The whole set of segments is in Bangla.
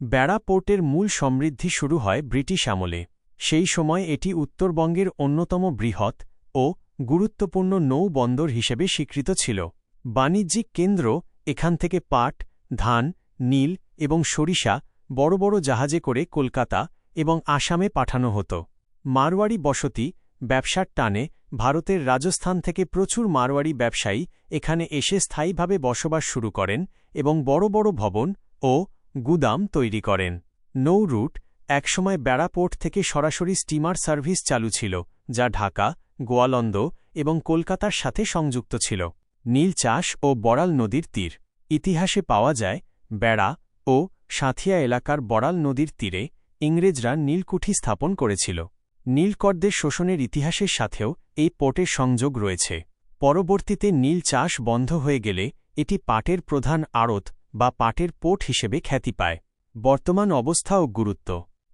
বেড়া পোর্টের মূল সমৃদ্ধি শুরু হয় ব্রিটিশ আমলে। সেই সময় এটি উত্তরবঙ্গের অন্যতম বৃহৎ ও গুরুত্বপূর্ণ নৌ-বন্দর হিসেবে স্বীকৃত ছিল। বাণিজ্যিক কেন্দ্র, এখান থেকে পাট, ধান, নীল এবং সরিষা বড় বড় জাহাজে করে কলকাতা এবং আসামে পাঠানো হতো। মারওয়াড়ি বসতি, ব্যবসার টানে ভারতের রাজস্থান থেকে প্রচুর মারওয়াড়ি ব্যবসায়ী এখানে এসে স্থায়ীভাবে বসবাস শুরু করেন এবং বড় বড় ভবন ও গুদাম তৈরি করেন। নৌ রুট, একসময় বেড়া পোর্ট থেকে সরাসরি স্টিমার সার্ভিস চালু ছিল, যা ঢাকা, গোয়ালন্দ এবং কলকাতার সাথে সংযুক্ত ছিল। নীল চাষ ও বড়াল নদীর তীর, ইতিহাসে পাওয়া যায় বেড়া ও সাঁথিয়া এলাকার বড়াল নদীর তীরে ইংরেজরা নীলকুঠি স্থাপন করেছিল। নীলকরদের শোষণের ইতিহাসের সাথেও এই পোর্টের সংযোগ রয়েছে। পরবর্তীতে নীল চাষ বন্ধ হয়ে গেলে এটি পাটের প্রধান আড়ত বা পাটের পোর্ট হিসেবে খ্যাতি পায়। বর্তমান অবস্থা ও গুরুত্ব।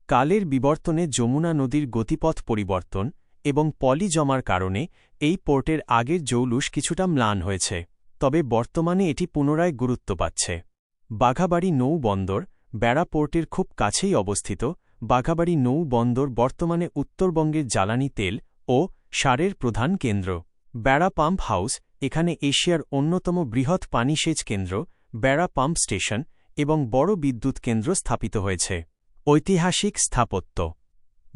কালের বিবর্তনে যমুনা নদীর গতিপথ পরিবর্তন এবং পলি জমার কারণে এই পোর্টের আগের জৌলুস কিছুটা ম্লান হয়েছে, তবে বর্তমানে এটি পুনরায় গুরুত্ব পাচ্ছে। বাঘাবাড়ি নৌ বন্দর, বেড়া পোর্টের খুব কাছেই অবস্থিত। বাঘাবাড়ি নৌ বন্দর বর্তমানে উত্তরবঙ্গের জ্বালানি তেল ও সারের প্রধান কেন্দ্র। বেড়া পাম্প হাউস, এখানে এশিয়ার অন্যতম বৃহৎ পানিসেচ কেন্দ্র, বেড়া পাম্প স্টেশন এবং বড় বিদ্যুৎ কেন্দ্র স্থাপিত হয়েছে। ঐতিহাসিক স্থাপত্য।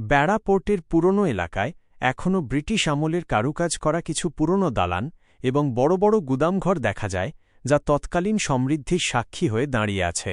বেড়া পোর্টের পুরনো এলাকায় এখনও ব্রিটিশ আমলের কারুকাজ করা কিছু পুরনো দালান এবং বড় বড় গুদামঘর দেখা যায়, যা তৎকালীন সমৃদ্ধির সাক্ষী হয়ে দাঁড়িয়ে আছে।